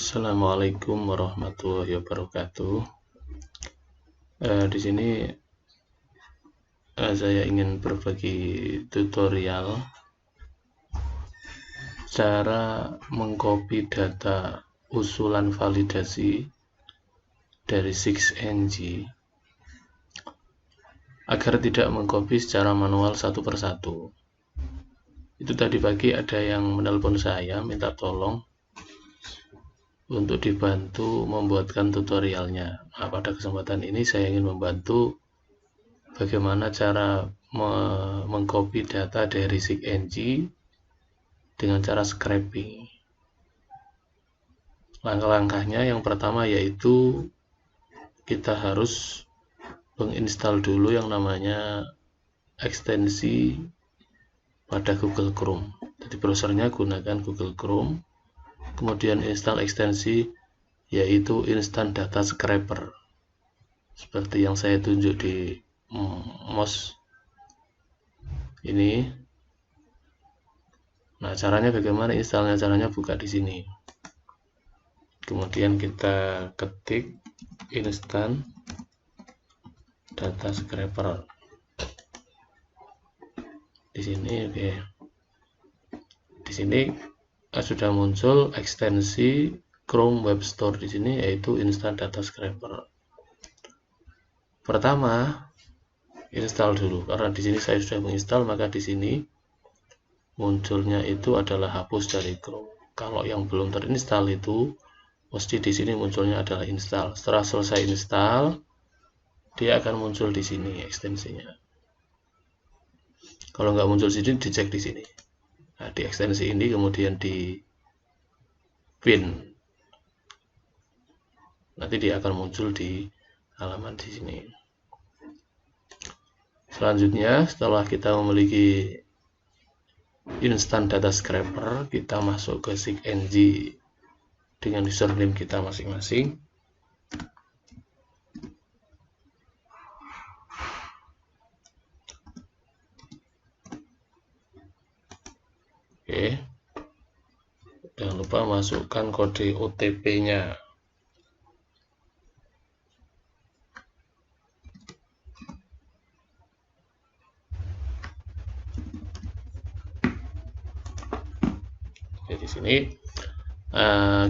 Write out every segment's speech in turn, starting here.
Assalamualaikum warahmatullahi wabarakatuh. Di sini saya ingin berbagi tutorial cara mengcopy data usulan validasi dari 6ng agar tidak mengcopy secara manual satu persatu. Itu tadi pagi ada yang menelpon saya minta tolong untuk dibantu membuatkan tutorialnya. Nah, pada kesempatan ini saya ingin membantu bagaimana cara mengcopy data dari 6ng dengan cara scraping. Langkah-langkahnya yang pertama yaitu kita harus menginstal dulu yang namanya ekstensi pada Google Chrome. Jadi browsernya gunakan Google Chrome, kemudian install ekstensi yaitu Instant Data Scraper seperti yang saya tunjuk di mouse ini. Nah, caranya bagaimana installnya? Caranya buka di sini, kemudian kita ketik Instant Data Scraper di sini. Oke, di sini sudah muncul ekstensi Chrome Web Store di sini yaitu Instant Data Scraper. Pertama, install dulu karena di sini saya sudah menginstal, maka di sini munculnya itu adalah hapus dari Chrome. Kalau yang belum terinstall itu mesti di sini munculnya adalah install. Setelah selesai install, dia akan muncul di sini ekstensinya. Kalau nggak muncul di sini, dicek di sini. Nah, di ekstensi ini kemudian di pin, nanti dia akan muncul di halaman di sini. Selanjutnya, setelah kita memiliki Instant Data Scraper, kita masuk ke 6ng dengan username kita masing-masing. Oke, jangan lupa masukkan kode OTP-nya. Di sini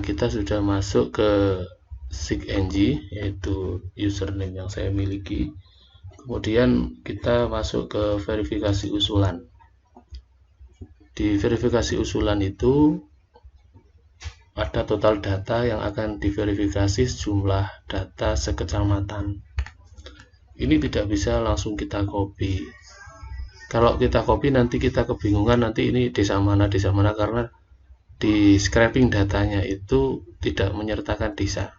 kita sudah masuk ke 6ng yaitu username yang saya miliki. Kemudian kita masuk ke verifikasi usulan. Di verifikasi usulan itu ada total data yang akan diverifikasi sejumlah data sekecamatan. Ini tidak bisa langsung kita copy. Kalau kita copy nanti kita kebingungan nanti ini desa mana karena di scraping datanya itu tidak menyertakan desa,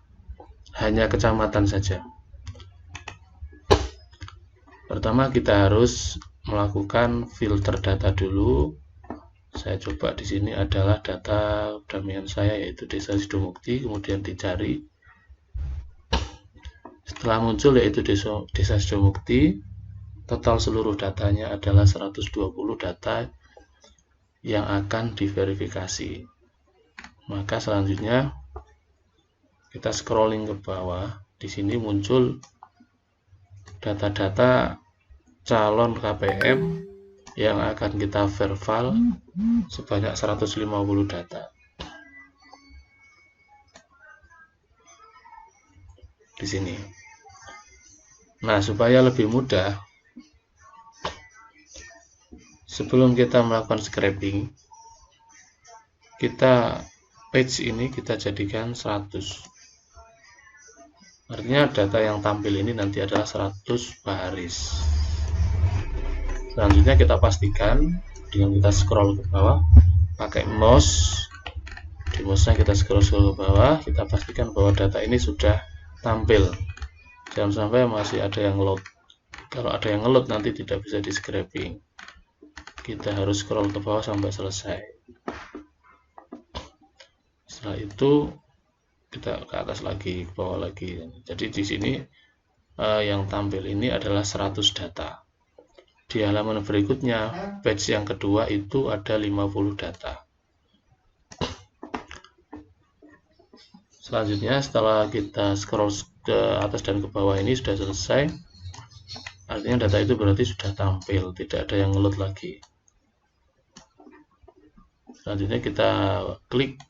hanya kecamatan saja. Pertama kita harus melakukan filter data dulu. Saya coba di sini adalah data domain saya yaitu Desa Sidomukti, kemudian dicari. Setelah muncul yaitu Desa Sidomukti, total seluruh datanya adalah 120 data yang akan diverifikasi. Maka selanjutnya kita scrolling ke bawah. Di sini muncul data-data calon KPM yang akan kita verval sebanyak 150 data. Di sini. Nah, supaya lebih mudah, sebelum kita melakukan scraping, kita page ini kita jadikan 100. Artinya data yang tampil ini nanti adalah 100 baris. Selanjutnya kita pastikan dengan kita scroll ke bawah pakai mouse. Di mouse-nya kita scroll ke bawah, kita pastikan bahwa data ini sudah tampil. Jangan sampai masih ada yang load. Kalau ada yang ngeload nanti tidak bisa di scraping. Kita harus scroll ke bawah sampai selesai. Setelah itu kita ke atas lagi, ke bawah lagi. Jadi di sini yang tampil ini adalah 100 data. Di halaman berikutnya, page yang kedua itu ada 50 data. Selanjutnya setelah kita scroll ke atas dan ke bawah ini sudah selesai, artinya data itu berarti sudah tampil, tidak ada yang ngeload lagi. Selanjutnya kita klik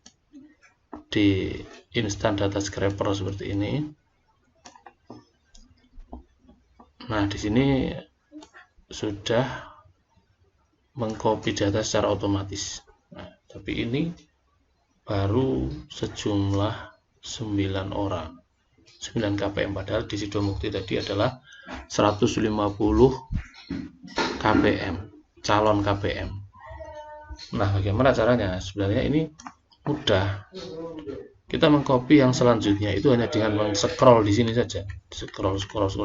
di instant data scraper seperti ini. Nah, di sini sudah mengcopy data secara otomatis. Nah, tapi ini baru sejumlah 9 orang, 9 KPM, padahal di Sidomukti tadi adalah 150 KPM, calon KPM. Nah, bagaimana caranya? Sebenarnya ini mudah. Kita mengcopy yang selanjutnya itu hanya dengan men-scroll di sini saja. Scroll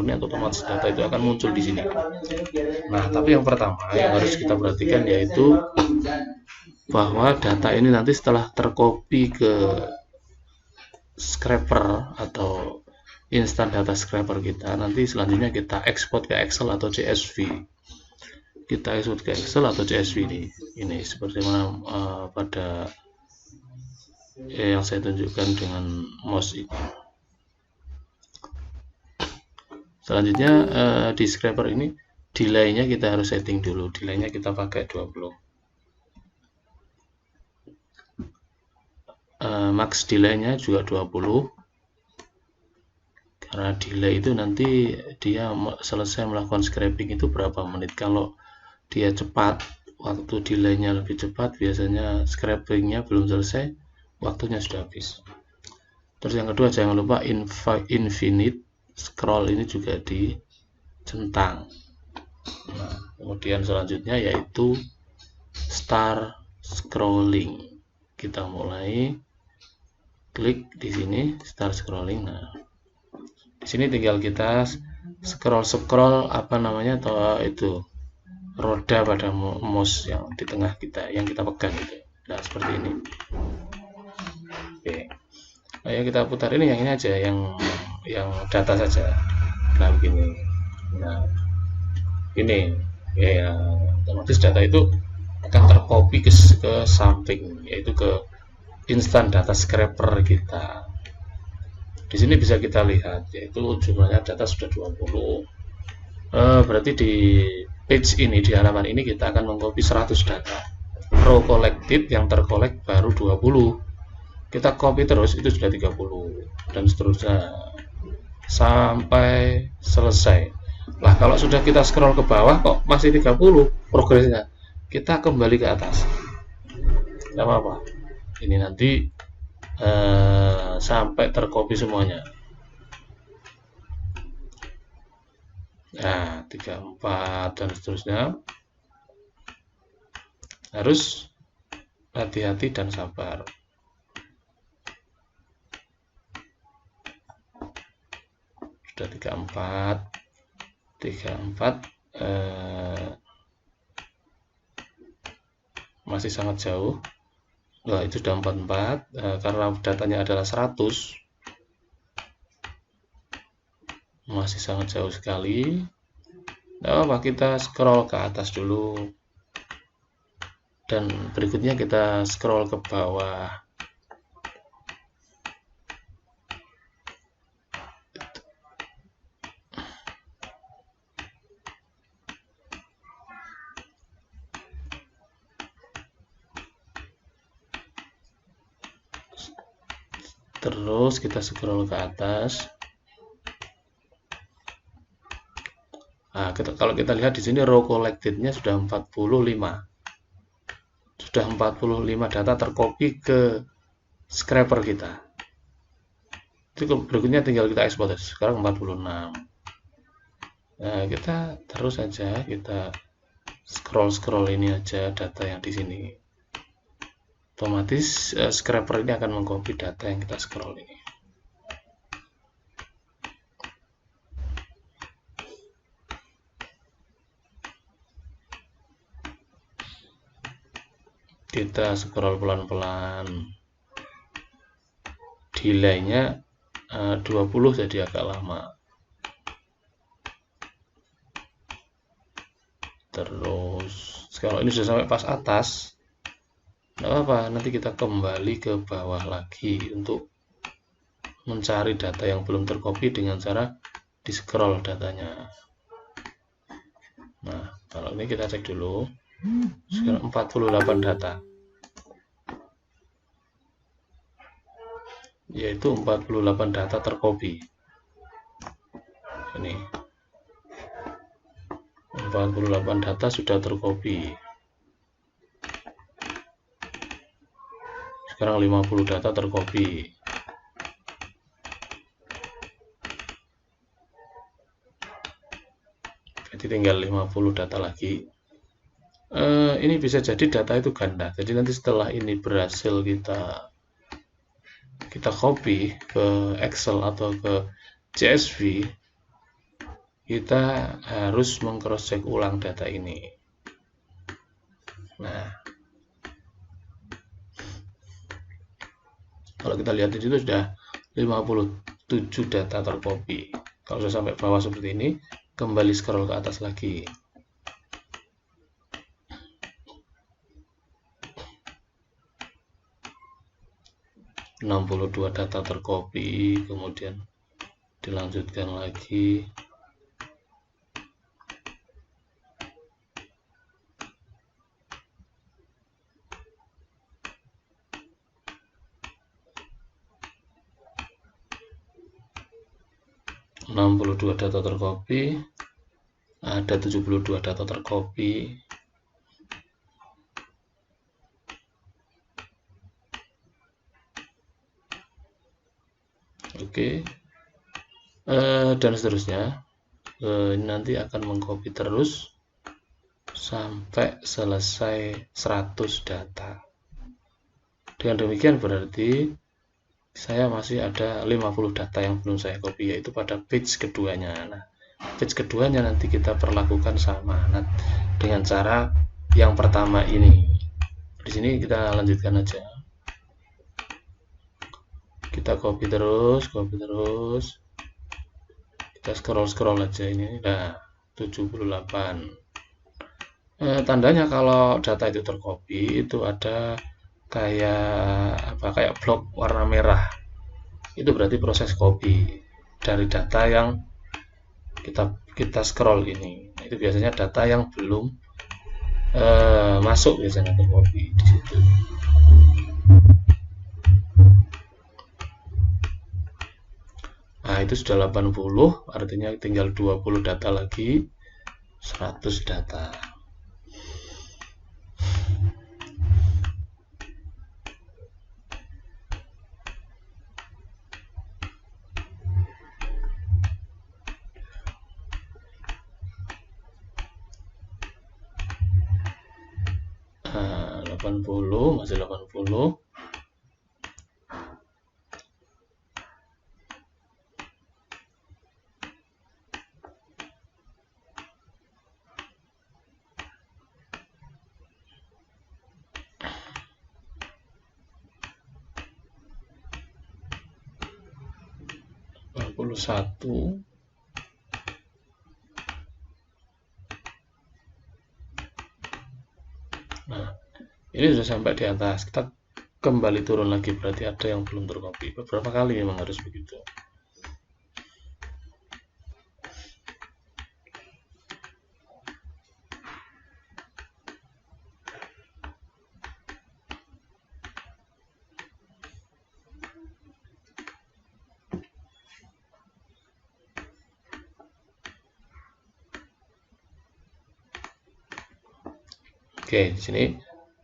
ini otomatis data itu akan muncul di sini. Nah, tapi yang pertama yang harus kita perhatikan yaitu bahwa data ini nanti setelah tercopy ke scraper atau instant data scraper kita, nanti selanjutnya kita ekspor ke Excel atau CSV. Kita ekspor ke Excel atau CSV ini seperti mana pada yang saya tunjukkan dengan mouse ini. Selanjutnya di scraper ini delay-nya kita harus setting dulu. Delay-nya kita pakai 20. Max delay-nya juga 20. Karena delay itu nanti dia selesai melakukan scraping itu berapa menit. Kalau dia cepat, waktu delay-nya lebih cepat, biasanya scraping-nya belum selesai, waktunya sudah habis. Terus yang kedua, jangan lupa infinite scroll ini juga dicentang. Nah, kemudian selanjutnya yaitu start scrolling. Kita mulai klik di sini start scrolling. Nah, di sini tinggal kita scroll apa namanya, atau itu roda pada mouse yang di tengah kita, yang kita pegang gitu. Nah, seperti ini. Oke. Ayo kita putar ini, yang ini aja, yang data saja. Nah, begini. Nah, ini ya, otomatis data itu akan tercopy ke samping, yaitu ke instant data scraper kita. Di sini bisa kita lihat, yaitu jumlahnya data sudah 20. Berarti di page ini, di halaman ini kita akan mengcopy 100 data. Row collected yang terkolek baru 20. Kita copy terus, itu sudah 30 dan seterusnya sampai selesai. Lah, kalau sudah kita scroll ke bawah kok masih 30 progresnya, kita kembali ke atas. Tidak apa-apa. Ini nanti sampai tercopy semuanya. Nah, 34 dan seterusnya. Harus hati-hati dan sabar. Sudah 34 masih sangat jauh. Nah, itu sudah 44 karena datanya adalah 100, masih sangat jauh sekali. Nah, apa, kita scroll ke atas dulu dan berikutnya kita scroll ke bawah. Terus kita scroll ke atas. Nah, kalau kita lihat di sini row collected-nya sudah 45. Sudah 45 data tercopy ke scraper kita. Itu berikutnya tinggal kita ekspor. Sekarang 46. Nah, kita terus saja kita scroll ini aja data yang di sini. Otomatis scraper ini akan mengcopy data yang kita scroll ini. Kita scroll pelan-pelan. Delay-nya 20 jadi agak lama. Terus kalau ini sudah sampai pas atas, nggak apa-apa, nanti kita kembali ke bawah lagi untuk mencari data yang belum tercopy dengan cara di scroll datanya. Nah, kalau ini kita cek dulu. Sekarang 48 data. Yaitu 48 data tercopy. Ini. 48 data sudah tercopy. Sekarang 50 data tercopy. Jadi tinggal 50 data lagi. Ini bisa jadi data itu ganda. Jadi nanti setelah ini berhasil kita copy ke Excel atau ke CSV, kita harus meng-cross check ulang data ini. Nah, kalau kita lihat di situ sudah 57 data tercopy. Kalau sudah sampai bawah seperti ini, kembali scroll ke atas lagi. ...62 data tercopy, kemudian dilanjutkan lagi. ...62 data tercopy, ada 72 data tercopy. Oke. Dan seterusnya. Ini nanti akan mengcopy terus sampai selesai 100 data. Dengan demikian berarti saya masih ada 50 data yang belum saya copy, yaitu pada page keduanya. Nah, page keduanya nanti kita perlakukan sama dengan cara yang pertama ini. Di sini kita lanjutkan aja. Kita copy terus. Kita scroll aja ini. Nah, 78. Tandanya kalau data itu tercopy itu ada kayak blok warna merah. Itu berarti proses copy dari data yang kita scroll ini. Itu biasanya data yang belum masuk biasanya tercopy di situ. Nah, itu sudah 80, artinya tinggal 20 data lagi, 100 data. Nah, 80, masih 80. Satu. Nah, ini sudah sampai di atas. Kita kembali turun lagi, berarti ada yang belum tercopy. Beberapa kali memang harus begitu. Oke, di sini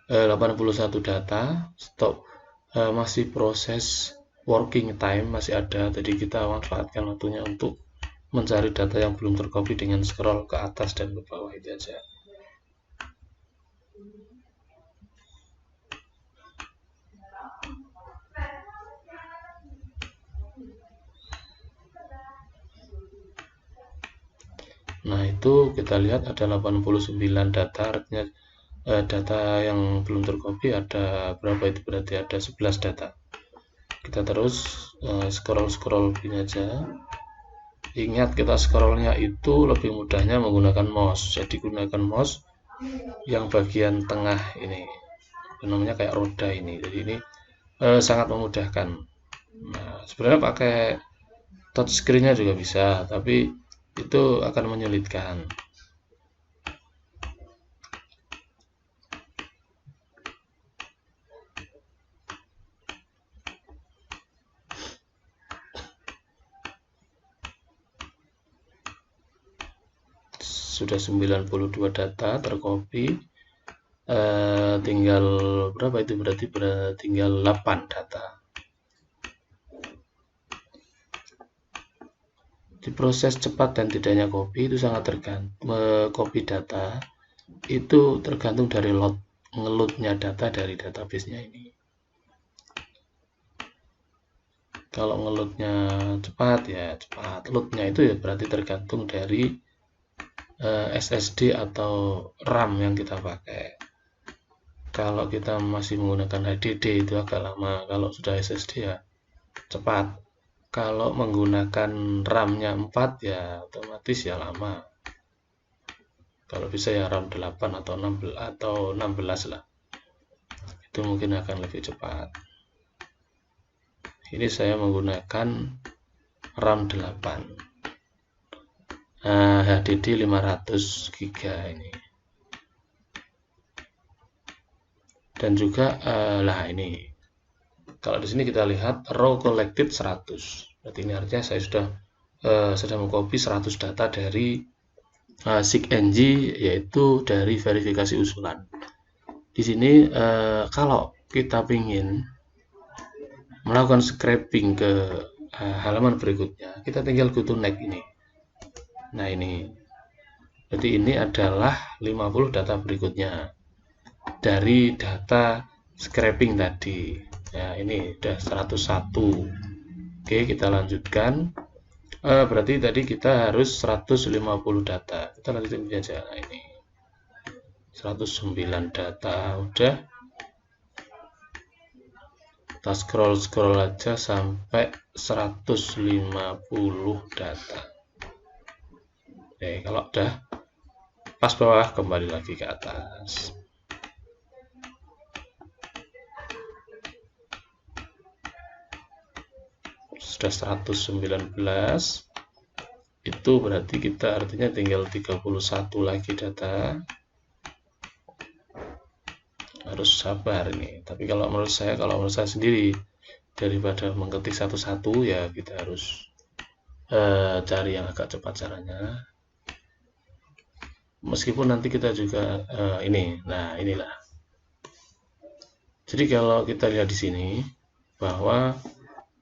81 data, stop, masih proses working time masih ada, jadi kita manfaatkan waktunya untuk mencari data yang belum tercopy dengan scroll ke atas dan ke bawah, itu aja. Nah, itu kita lihat ada 89 data, artinya data yang belum tercopy ada berapa, itu berarti ada 11 data. Kita terus scroll gini aja. Ingat, kita scrollnya itu lebih mudahnya menggunakan mouse. Jadi gunakan mouse yang bagian tengah ini, namanya kayak roda ini. Jadi ini sangat memudahkan. Nah, sebenarnya pakai touchscreen-nya juga bisa, tapi itu akan menyulitkan. Sudah 92 data tercopy, tinggal berapa itu, berarti tinggal 8 data. Di proses cepat dan tidaknya copy itu sangat tergantung, copy data itu tergantung dari ngeloadnya data dari database-nya ini. Kalau ngeloadnya cepat ya cepat, loadnya itu ya berarti tergantung dari SSD atau RAM yang kita pakai. Kalau kita masih menggunakan HDD itu agak lama, kalau sudah SSD ya cepat. Kalau menggunakan RAM-nya 4 ya otomatis ya lama. Kalau bisa ya RAM 8 atau 16 lah. Itu mungkin akan lebih cepat. Ini saya menggunakan RAM 8. HDD 500 GB ini. Dan juga lah ini. Kalau di sini kita lihat raw collected 100. Berarti ini artinya saya sudah mengcopy 100 data dari SIG-NG, yaitu dari verifikasi usulan. Di sini kalau kita ingin melakukan scraping ke halaman berikutnya, kita tinggal go to next ini. Nah ini, jadi ini adalah 50 data berikutnya dari data scraping tadi. Ya ini udah 101. Oke, kita lanjutkan. Berarti tadi kita harus 150 data. Kita lanjutin aja. Nah ini 109 data udah. Kita scroll aja sampai 150 data. Oke, kalau udah pas bawah kembali lagi ke atas. Sudah 119, itu berarti kita artinya tinggal 31 lagi data. Harus sabar ini, tapi kalau menurut saya sendiri, daripada mengetik satu-satu ya kita harus cari yang agak cepat caranya. Meskipun nanti kita juga ini, nah inilah. Jadi kalau kita lihat di sini bahwa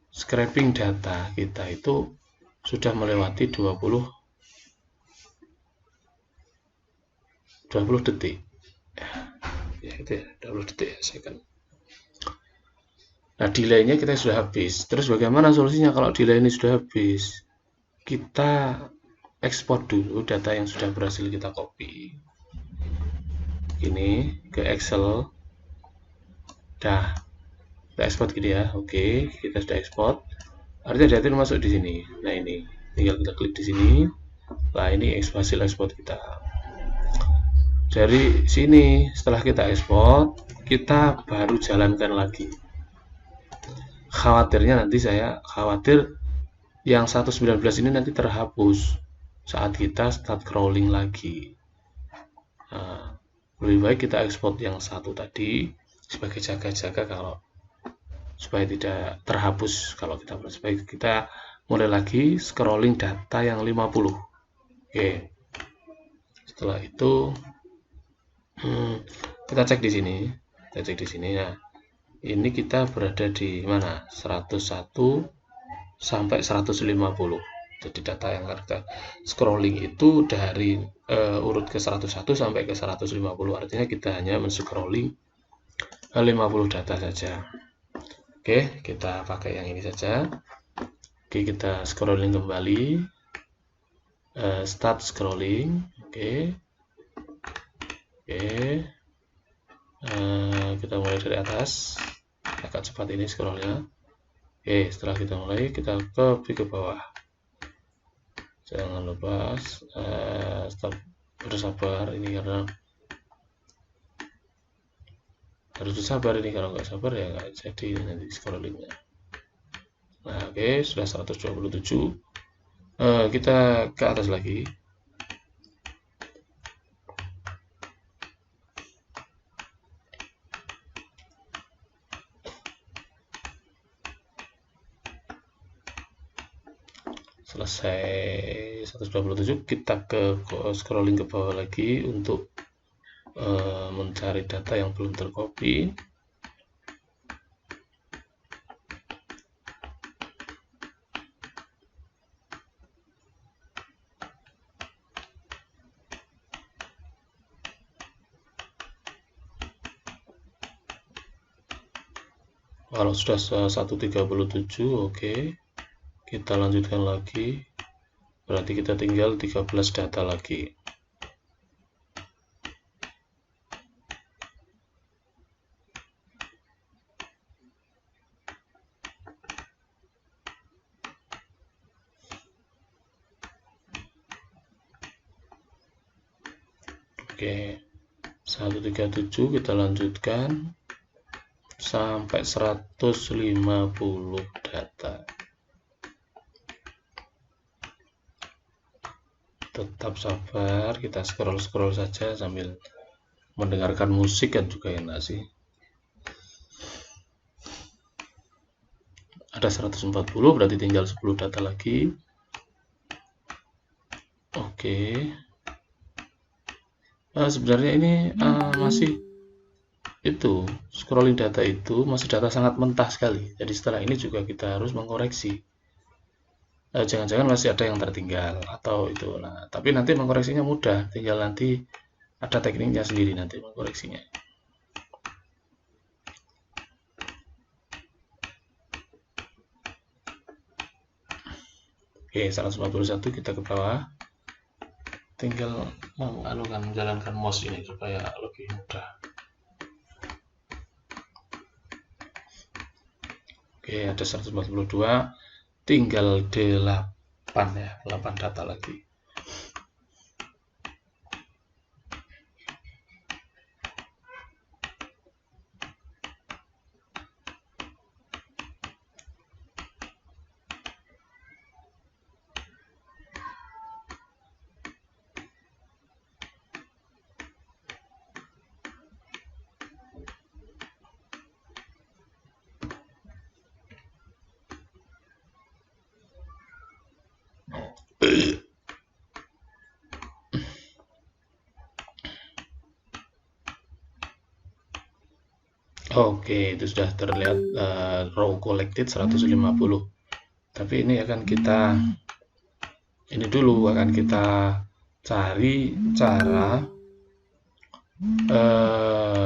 scraping data kita itu sudah melewati 20 detik. Ya itu ya, 20 detik ya, second. Nah, delay-nya kita sudah habis. Terus bagaimana solusinya kalau delay ini sudah habis? Kita ekspor dulu data yang sudah berhasil kita copy. Ini ke Excel. Dah, kita ekspor gitu ya. Oke, kita sudah ekspor. Artinya data ini masuk di sini. Nah, ini tinggal kita klik di sini. Nah, ini hasil ekspor kita. Dari sini setelah kita ekspor, kita baru jalankan lagi. Khawatirnya nanti saya khawatir yang 119 ini nanti terhapus saat kita start crawling lagi. Nah, lebih baik kita ekspor yang satu tadi sebagai jaga-jaga kalau supaya tidak terhapus kalau kita supaya kita mulai lagi scrolling data yang 50. Oke. Setelah itu kita cek di sini. Nah, ini kita berada di mana? 101 sampai 150. Jadi data yang kita scrolling itu dari urut ke 101 sampai ke 150. Artinya kita hanya men-scrolling 50 data saja. Oke, kita pakai yang ini saja. Oke, kita scrolling kembali. Start scrolling. Oke. Kita mulai dari atas. Agak cepat ini scrollnya. Oke, setelah kita mulai, kita copy ke bawah. Jangan lupa stop, bersabar ini karena harus bersabar ini, kalau nggak sabar ya nggak jadi nanti scrollingnya. Nah, oke, sudah 127. Kita ke atas lagi. Selesai 127, kita ke scrolling ke bawah lagi untuk mencari data yang belum tercopy. Kalau sudah 137, oke. Kita lanjutkan lagi. Berarti kita tinggal 13 data lagi. Oke, 137 kita lanjutkan sampai 150 data. Tetap sabar, kita scroll saja sambil mendengarkan musik kan juga enak sih. Ada 140, berarti tinggal 10 data lagi. Oke. Sebenarnya ini masih itu scrolling data itu masih data sangat mentah sekali. Jadi setelah ini juga kita harus mengkoreksi. Jangan-jangan masih ada yang tertinggal atau itu. Nah, tapi nanti mengkoreksinya mudah. Tinggal nanti ada tekniknya sendiri nanti mengkoreksinya. Oke, 141 kita ke bawah. Tinggal menjalankan mouse ini supaya lebih mudah. Oke, ada 142, tinggal 8 ya, 8 data lagi. Oke, itu sudah terlihat row collected 150. Tapi ini akan kita cari cara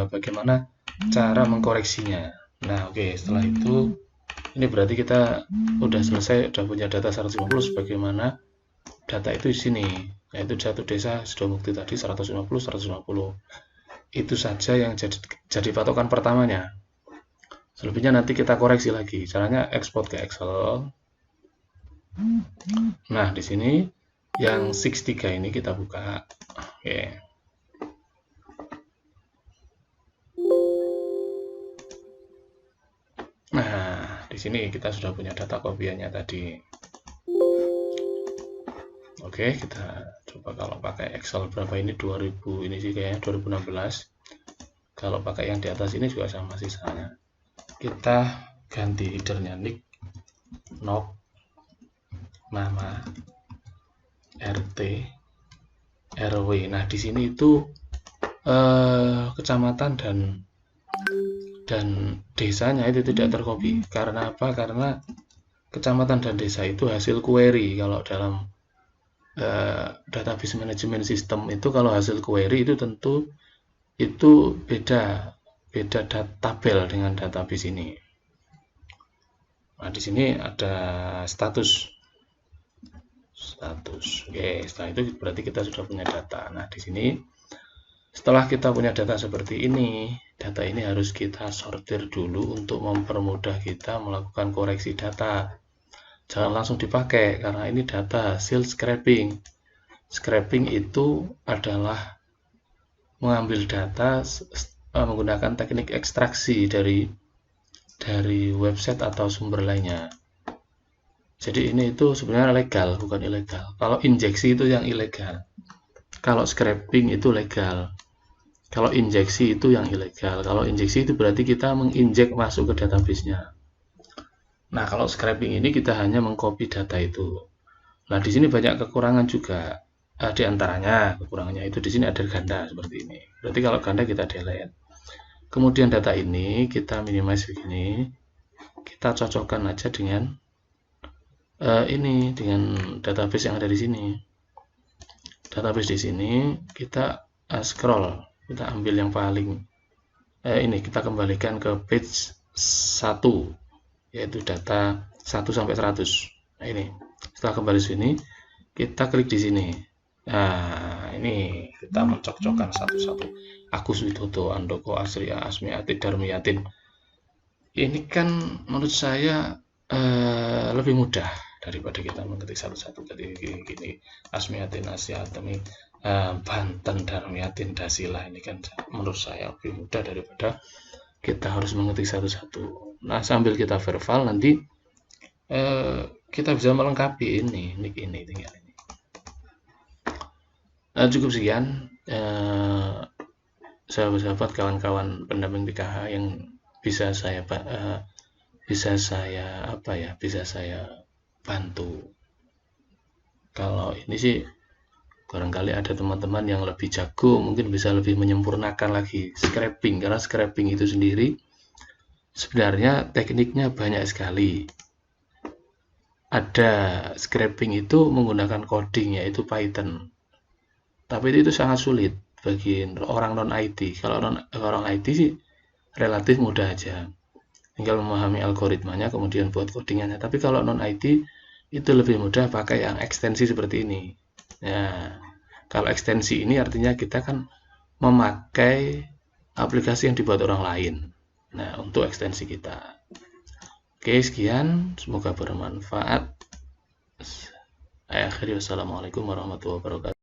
bagaimana cara mengkoreksinya. Nah, oke, setelah itu ini berarti kita udah selesai, udah punya data 150 sebagaimana data itu di sini, yaitu satu desa Sidomukti tadi 150 150. Itu saja yang jadi patokan pertamanya. Selebihnya nanti kita koreksi lagi. Caranya ekspor ke Excel. Nah, di sini yang 63 ini kita buka. Oke. Nah, di sini kita sudah punya data kopiannya tadi. Oke, kita coba kalau pakai Excel berapa ini 2000 ini sih kayaknya 2016. Kalau pakai yang di atas ini juga sama sisanya. Kita ganti headernya nick, nok, nama, RT, RW. Nah, di sini itu kecamatan dan desanya itu tidak tercopy. Karena apa? Karena kecamatan dan desa itu hasil query. Kalau dalam database management system itu kalau hasil query itu tentu itu beda tabel dengan database ini. Nah, di sini ada status. Oke, setelah itu berarti kita sudah punya data. Nah, di sini setelah kita punya data seperti ini, data ini harus kita sortir dulu untuk mempermudah kita melakukan koreksi data. Jangan langsung dipakai karena ini data hasil scraping. Scraping itu adalah mengambil data menggunakan teknik ekstraksi dari website atau sumber lainnya. Jadi ini itu sebenarnya legal, bukan ilegal. Kalau injeksi itu yang ilegal. Kalau scraping itu legal. Kalau injeksi itu yang ilegal. Kalau injeksi itu berarti kita menginjek masuk ke database-nya. Nah, kalau scraping ini kita hanya mengcopy data itu. Nah, di sini banyak kekurangan juga. Di antaranya kekurangannya itu di sini ada ganda seperti ini. Berarti kalau ganda kita delete. Kemudian data ini kita minimize begini. Kita cocokkan aja dengan ini, dengan database yang ada di sini. Database di sini kita scroll, kita ambil yang paling ini, kita kembalikan ke page 1, yaitu data 1 sampai 100. Nah, ini setelah kembali sini kita klik di sini. Nah, ini kita mencocokkan satu-satu. Agus Widodo, Andoko, Asria, Asmiati, Darmiyatin. Ini kan menurut saya lebih mudah daripada kita mengetik satu-satu. Jadi gini, Asmiatin, Asiatemi, Banten, Darmiyatin, Dasila. Ini kan menurut saya lebih mudah daripada kita harus mengetik satu-satu. Nah, sambil kita verbal nanti kita bisa melengkapi ini, nick ini, tinggal ini. Nah, cukup sekian, sahabat-sahabat, kawan-kawan pendamping PKH yang bisa saya bantu. Kalau ini sih barangkali ada teman-teman yang lebih jago, mungkin bisa lebih menyempurnakan lagi scraping, karena scraping itu sendiri sebenarnya tekniknya banyak sekali. Ada scraping itu menggunakan coding, yaitu Python, tapi itu sangat sulit bagi orang non IT. Kalau orang IT sih relatif mudah aja, tinggal memahami algoritmanya kemudian buat codingannya. Tapi kalau non IT itu lebih mudah pakai yang ekstensi seperti ini. Nah, kalau ekstensi ini artinya kita kan memakai aplikasi yang dibuat orang lain. Nah, untuk ekstensi kita. Oke, sekian, semoga bermanfaat. Akhirnya, wassalamualaikum warahmatullahi wabarakatuh.